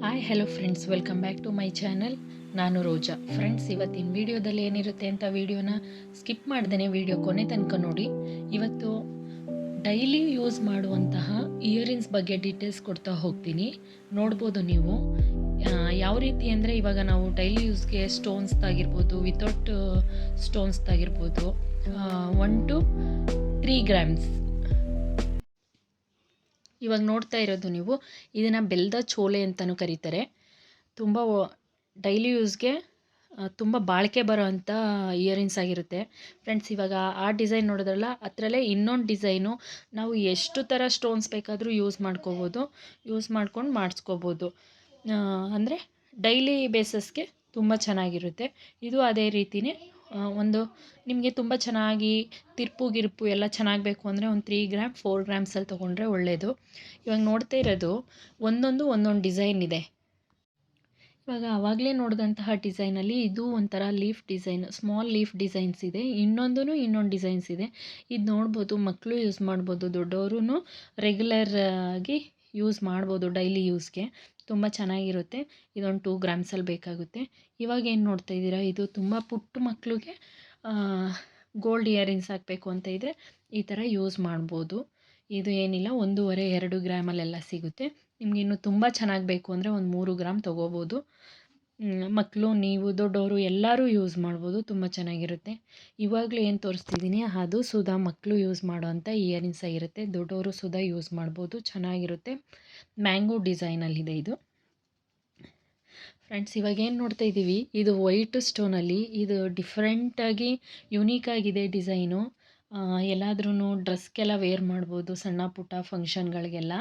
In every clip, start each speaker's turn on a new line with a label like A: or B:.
A: Hi hello friends, welcome back to my channel. ನಾನು Roja. Friends, ಇವತ್ತಿನ ವಿಡಿಯೋದಲ್ಲಿ ಏನಿರುತ್ತೆ ಅಂತ ವಿಡಿಯೋನ ಸ್ಕಿಪ್ ಮಾಡ್ದೇ ವಿಡಿಯೋ ಕೊನೆ ತನಕ ನೋಡಿ. ಇವತ್ತು ಡೈಲಿ ಯೂಸ್ ಮಾಡುವಂತಹ ಇಯರಿಂಗ್ಸ್ ಬಗ್ಗೆ ಡೀಟೇಲ್ಸ್ ಕೊಡ್ತಾ ಹೋಗ್ತೀನಿ. ನೋಡ್ಬೋದು ನೀವು ಯಾವ ರೀತಿ ಅಂದರೆ, ಇವಾಗ ನಾವು ಡೈಲಿ ಯೂಸ್ಗೆ ಸ್ಟೋನ್ಸ್ದಾಗಿರ್ಬೋದು, ವಿತೌಟ್ ಸ್ಟೋನ್ಸ್ದಾಗಿರ್ಬೋದು, 1 to 3 grams. ಇವಾಗ ನೋಡ್ತಾ ಇರೋದು ನೀವು, ಇದನ್ನು ಬೆಲ್ಲದ ಚೋಲೆ ಅಂತಲೂ ಕರೀತಾರೆ. ತುಂಬ ಡೈಲಿ ಯೂಸ್ಗೆ ತುಂಬ ಬಾಳಿಕೆ ಬರೋ ಅಂಥ ಇಯರಿಂಗ್ಸ್ ಆಗಿರುತ್ತೆ ಫ್ರೆಂಡ್ಸ್. ಇವಾಗ ಆ ಡಿಸೈನ್ ನೋಡಿದ್ರಲ್ಲ, ಅದರಲ್ಲೇ ಇನ್ನೊಂದು ಡಿಸೈನು. ನಾವು ಎಷ್ಟು ಥರ ಸ್ಟೋನ್ಸ್ ಬೇಕಾದರೂ ಯೂಸ್ ಮಾಡ್ಕೊಂಡು ಮಾಡಿಸ್ಕೋಬೋದು. ಅಂದರೆ ಡೈಲಿ ಬೇಸಸ್ಗೆ ತುಂಬ ಚೆನ್ನಾಗಿರುತ್ತೆ. ಇದು ಅದೇ ರೀತಿಯೇ ಒಂದು ನಿಮಗೆ ತುಂಬ ಚೆನ್ನಾಗಿ ಗಿರ್ಪು ಎಲ್ಲ ಚೆನ್ನಾಗಿ ಬೇಕು ಅಂದರೆ ಒಂದು 3 ಗ್ರಾಮ್ 4 ಗ್ರಾಮ್ಸಲ್ಲಿ ತೊಗೊಂಡ್ರೆ ಒಳ್ಳೆಯದು. ಇವಾಗ ನೋಡ್ತಾ ಇರೋದು ಒಂದೊಂದು ಡಿಸೈನ್ ಇದೆ. ಇವಾಗ ಆವಾಗಲೇ ನೋಡಿದಂತಹ ಡಿಸೈನಲ್ಲಿ ಇದು ಒಂಥರ leaf design, small leaf designs ಇದೆ. ಇನ್ನೊಂದು ಡಿಸೈನ್ಸ್ ಇದೆ. ಇದು ನೋಡ್ಬೋದು, ಮಕ್ಕಳು ಯೂಸ್ ಮಾಡ್ಬೋದು, ದೊಡ್ಡವರು ರೆಗ್ಯುಲರ್ ಆಗಿ ಯೂಸ್ ಮಾಡ್ಬೋದು. ಡೈಲಿ ಯೂಸ್ಗೆ ತುಂಬ ಚೆನ್ನಾಗಿರುತ್ತೆ. ಇದೊಂದು 2 ಗ್ರಾಮ್ಸಲ್ಲಿ ಬೇಕಾಗುತ್ತೆ. ಇವಾಗ ಏನು ನೋಡ್ತಾ ಇದ್ದೀರಾ, ಇದು ತುಂಬ ಪುಟ್ಟ ಮಕ್ಕಳಿಗೆ ಗೋಲ್ಡ್ ಇಯರಿಂಗ್ಸ್ ಹಾಕಬೇಕು ಅಂತ ಇದ್ದರೆ ಈ ಥರ ಯೂಸ್ ಮಾಡ್ಬೋದು. ಇದು ಏನಿಲ್ಲ, 1.5-2 ಗ್ರಾಮಲ್ಲೆಲ್ಲ ಸಿಗುತ್ತೆ. ನಿಮ್ಗೆ ಇನ್ನೂ ತುಂಬ ಚೆನ್ನಾಗಿ ಬೇಕು ಅಂದರೆ ಒಂದು 3 ಗ್ರಾಮ್ ತೊಗೋಬೋದು. ಮಕ್ಕಳು, ನೀವು, ದೊಡ್ಡವರು ಎಲ್ಲರೂ ಯೂಸ್ ಮಾಡ್ಬೋದು. ತುಂಬ ಚೆನ್ನಾಗಿರುತ್ತೆ. ಇವಾಗಲೂ ಏನು ತೋರಿಸ್ತಿದ್ದೀನಿ ಅದು ಸುಧಾ ಮಕ್ಕಳು ಯೂಸ್ ಮಾಡೋವಂಥ ಇಯರಿಂಗ್ಸ್ ಆಗಿರುತ್ತೆ. ದೊಡ್ಡವರು ಸುಧಾ ಯೂಸ್ ಮಾಡ್ಬೋದು, ಚೆನ್ನಾಗಿರುತ್ತೆ. ಮ್ಯಾಂಗೋ ಡಿಸೈನಲ್ಲಿದೆ ಇದು ಫ್ರೆಂಡ್ಸ್. ಇವಾಗ ಏನು ನೋಡ್ತಾ ಇದ್ದೀವಿ, ಇದು ವೈಟ್ ಸ್ಟೋನಲ್ಲಿ, ಇದು ಡಿಫ್ರೆಂಟಾಗಿ ಯುನೀಕಾಗಿದೆ ಡಿಸೈನು. ಎಲ್ಲಾದ್ರೂ ಡ್ರೆಸ್ಗೆಲ್ಲ ವೇರ್ ಮಾಡ್ಬೋದು, ಸಣ್ಣ ಪುಟ್ಟ ಫಂಕ್ಷನ್ಗಳಿಗೆಲ್ಲ.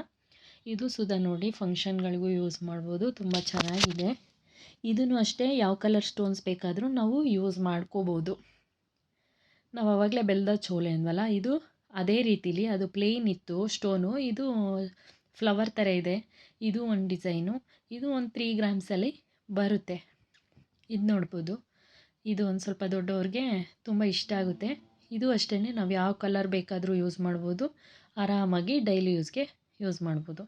A: ಇದು ಸುಧಾ ನೋಡಿ, ಫಂಕ್ಷನ್ಗಳಿಗೂ ಯೂಸ್ ಮಾಡ್ಬೋದು. ತುಂಬ ಚೆನ್ನಾಗಿದೆ. ಇದನ್ನು ಅಷ್ಟೇ, ಯಾವ ಕಲರ್ ಸ್ಟೋನ್ಸ್ ಬೇಕಾದರೂ ನಾವು ಯೂಸ್ ಮಾಡ್ಕೋಬೋದು. ನಾವು ಆವಾಗಲೇ ಬೆಲ್ಲದ ಚೋಲೆ ಅಂದ್ವಲ್ಲ, ಇದು ಅದೇ ರೀತಿಲಿ, ಅದು ಪ್ಲೇನ್ ಇತ್ತು ಸ್ಟೋನು, ಇದು ಫ್ಲವರ್ ಥರ ಇದೆ. ಇದು ಒಂದು ಡಿಸೈನು. ಇದು ಒಂದು 3 ಗ್ರಾಮ್ಸಲ್ಲಿ ಬರುತ್ತೆ. ಇದು ನೋಡ್ಬೋದು, ಇದು ಒಂದು ಸ್ವಲ್ಪ ದೊಡ್ಡವ್ರಿಗೆ ತುಂಬ ಇಷ್ಟ ಆಗುತ್ತೆ. ಇದು ಅಷ್ಟೇ, ನಾವು ಯಾವ ಕಲರ್ ಬೇಕಾದರೂ ಯೂಸ್ ಮಾಡ್ಬೋದು. ಆರಾಮಾಗಿ ಡೈಲಿ ಯೂಸ್ಗೆ ಯೂಸ್ ಮಾಡ್ಬೋದು.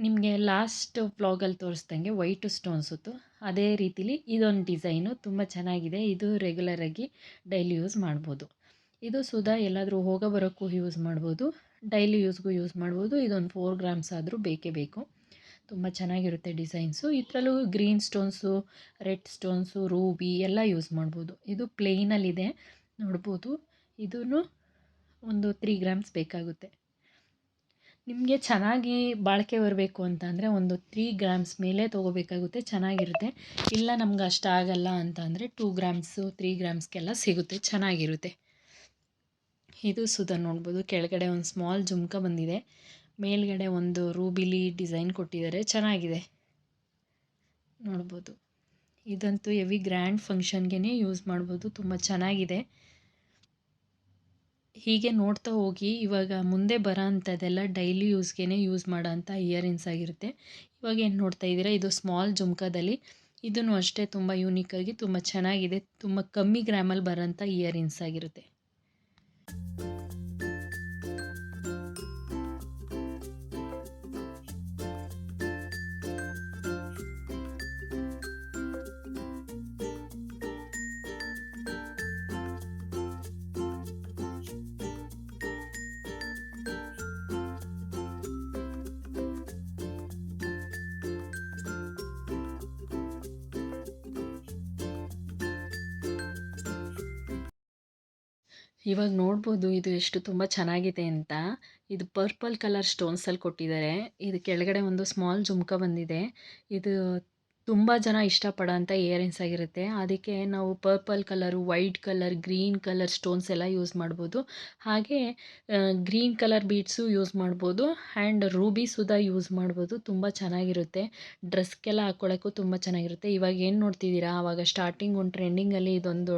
A: ನಿಮಗೆ ಲಾಸ್ಟ್ ವ್ಲಾಗಲ್ಲಿ ತೋರಿಸ್ದಂಗೆ ವೈಟ್ ಸ್ಟೋನ್ಸ್ ಇತ್ತು, ಅದೇ ರೀತಿಲಿ ಇದೊಂದು ಡಿಸೈನು ತುಂಬ ಚೆನ್ನಾಗಿದೆ. ಇದು ರೆಗ್ಯುಲರಾಗಿ ಡೈಲಿ ಯೂಸ್ ಮಾಡ್ಬೋದು. ಇದು ಸುಧಾ ಎಲ್ಲಾದರೂ ಹೋಗೋ ಬರೋಕ್ಕೂ ಯೂಸ್ ಮಾಡ್ಬೋದು, ಡೈಲಿ ಯೂಸ್ಗೂ ಯೂಸ್ ಮಾಡ್ಬೋದು. ಇದೊಂದು 4 ಗ್ರಾಮ್ಸ್ ಆದರೂ ಬೇಕೇ ಬೇಕು. ತುಂಬ ಚೆನ್ನಾಗಿರುತ್ತೆ ಡಿಸೈನ್ಸು. ಇದರಲ್ಲೂ green stones, red stones, Ruby ಎಲ್ಲ ಯೂಸ್ ಮಾಡ್ಬೋದು. ಇದು ಪ್ಲೇನಲ್ಲಿದೆ, ನೋಡ್ಬೋದು. ಇದೂ ಒಂದು 3 ಗ್ರಾಮ್ಸ್ ಬೇಕಾಗುತ್ತೆ. ನಿಮಗೆ ಚೆನ್ನಾಗಿ ಬಾಳಿಕೆ ಬರಬೇಕು ಅಂತ ಅಂದರೆ ಒಂದು 3 ಗ್ರಾಮ್ಸ್ ಮೇಲೆ ತೊಗೋಬೇಕಾಗುತ್ತೆ, ಚೆನ್ನಾಗಿರುತ್ತೆ. ಇಲ್ಲ ನಮ್ಗೆ ಅಷ್ಟು ಆಗಲ್ಲ ಅಂತ ಅಂದರೆ 2 ಗ್ರಾಮ್ಸು 3 ಗ್ರಾಮ್ಸ್ಗೆಲ್ಲ ಸಿಗುತ್ತೆ, ಚೆನ್ನಾಗಿರುತ್ತೆ. ಇದು ಸುಧಾ ನೋಡ್ಬೋದು, ಕೆಳಗಡೆ ಒಂದು ಸ್ಮಾಲ್ ಜುಮ್ಕ ಬಂದಿದೆ, ಮೇಲ್ಗಡೆ ಒಂದು ರೂಬಿಲಿ ಡಿಸೈನ್ ಕೊಟ್ಟಿದ್ದಾರೆ, ಚೆನ್ನಾಗಿದೆ ನೋಡ್ಬೋದು. ಇದಂತೂ ಹೆವಿ ಗ್ರ್ಯಾಂಡ್ ಫಂಕ್ಷನ್ಗೆ ಯೂಸ್ ಮಾಡ್ಬೋದು, ತುಂಬ ಚೆನ್ನಾಗಿದೆ. ಹೀಗೆ ನೋಡ್ತಾ ಹೋಗಿ, ಇವಾಗ ಮುಂದೆ ಬರೋ ಅಂಥದ್ದೆಲ್ಲ ಡೈಲಿ ಯೂಸ್ಗೆ ಯೂಸ್ ಮಾಡೋ ಅಂಥ ಇಯರಿಂಗ್ಸ್ ಆಗಿರುತ್ತೆ. ಇವಾಗ ಏನು ನೋಡ್ತಾ ಇದ್ದೀರಾ, ಇದು ಸ್ಮಾಲ್ ಜುಮ್ಕಾದಲ್ಲಿ. ಇದನ್ನು ಅಷ್ಟೇ ತುಂಬ ಯೂನಿಕಾಗಿ ತುಂಬ ಚೆನ್ನಾಗಿದೆ, ತುಂಬ ಕಮ್ಮಿ ಗ್ರಾಮಲ್ಲಿ ಬರೋಂಥ ಇಯರಿಂಗ್ಸ್ ಆಗಿರುತ್ತೆ. ಇವಾಗ ನೋಡ್ಬೋದು ಇದು ಎಷ್ಟು ತುಂಬ ಚೆನ್ನಾಗಿದೆ ಅಂತ. ಇದು ಪರ್ಪಲ್ ಕಲರ್ ಸ್ಟೋನ್ಸಲ್ಲಿ ಕೊಟ್ಟಿದ್ದಾರೆ. ಇದು ಕೆಳಗಡೆ ಒಂದು ಸ್ಮಾಲ್ ಜುಮ್ಕ ಬಂದಿದೆ. ಇದು ತುಂಬ ಜನ ಇಷ್ಟಪಡೋಂಥ ಇಯರಿಂಗ್ಸ್ ಆಗಿರುತ್ತೆ. ಅದಕ್ಕೆ ನಾವು purple colour, white colour, green colour stones ಎಲ್ಲ ಯೂಸ್ ಮಾಡ್ಬೋದು. ಹಾಗೆ ಗ್ರೀನ್ ಕಲರ್ ಬೀಡ್ಸು ಯೂಸ್ ಮಾಡ್ಬೋದು, ಆ್ಯಂಡ್ ರೂಬಿ ಸುಧಾ ಯೂಸ್ ಮಾಡ್ಬೋದು. ತುಂಬ ಚೆನ್ನಾಗಿರುತ್ತೆ, ಡ್ರೆಸ್ಗೆಲ್ಲ ಹಾಕ್ಕೊಳ್ಳೋಕ್ಕೂ ತುಂಬ ಚೆನ್ನಾಗಿರುತ್ತೆ. ಇವಾಗ ಏನು ನೋಡ್ತಿದ್ದೀರಾ, ಆವಾಗ ಸ್ಟಾರ್ಟಿಂಗ್ ಒಂದು ಟ್ರೆಂಡಿಂಗಲ್ಲಿ ಇದೊಂದು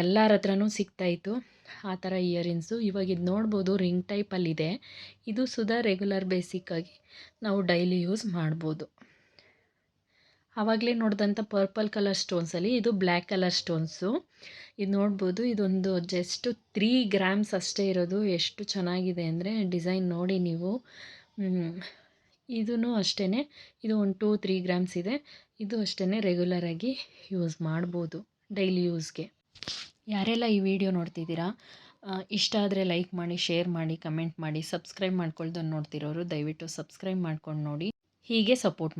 A: ಎಲ್ಲರ ಹತ್ರನೂ ಸಿಗ್ತಾಯಿತ್ತು ಆ ಥರ ಇಯರಿಂಗ್ಸು. ಇವಾಗ ಇದು ನೋಡ್ಬೋದು, ರಿಂಗ್ ಟೈಪಲ್ಲಿದೆ. ಇದು ಸುಧಾ ರೆಗ್ಯುಲರ್ ಬೇಸಿಕ್ಕಾಗಿ ನಾವು ಡೈಲಿ ಯೂಸ್ ಮಾಡ್ಬೋದು. ಆವಾಗಲೇ ನೋಡಿದಂಥ ಪರ್ಪಲ್ ಕಲರ್ ಸ್ಟೋನ್ಸಲ್ಲಿ ಇದು ಬ್ಲ್ಯಾಕ್ ಕಲರ್ ಸ್ಟೋನ್ಸು. ಇದು ನೋಡ್ಬೋದು, ಇದೊಂದು ಜಸ್ಟ್ 3 ಗ್ರಾಮ್ಸ್ ಅಷ್ಟೇ ಇರೋದು. ಎಷ್ಟು ಚೆನ್ನಾಗಿದೆ ಅಂದರೆ ಡಿಸೈನ್ ನೋಡಿ ನೀವು. ಇದೂ ಅಷ್ಟೇ, ಇದು ಒಂದು 2-3 ಗ್ರಾಮ್ಸ್ ಇದೆ. ಇದು ಅಷ್ಟೇ ರೆಗ್ಯುಲರಾಗಿ ಯೂಸ್ ಮಾಡ್ಬೋದು ಡೈಲಿ ಯೂಸ್ಗೆ. ಯಾರೆಲ್ಲ ಈ ವಿಡಿಯೋ ನೋಡ್ತಿದ್ದೀರಾ, ಇಷ್ಟ ಆದರೆ ಲೈಕ್ ಮಾಡಿ, ಶೇರ್ ಮಾಡಿ, ಕಮೆಂಟ್ ಮಾಡಿ. ಸಬ್ಸ್ಕ್ರೈಬ್ ಮಾಡ್ಕೊಳ್ದನ್ನು ನೋಡ್ತಿರೋರು ದಯವಿಟ್ಟು ಸಬ್ಸ್ಕ್ರೈಬ್ ಮಾಡ್ಕೊಂಡು ನೋಡಿ. ಹೀಗೆ ಸಪೋರ್ಟ್ ಮಾಡಿ.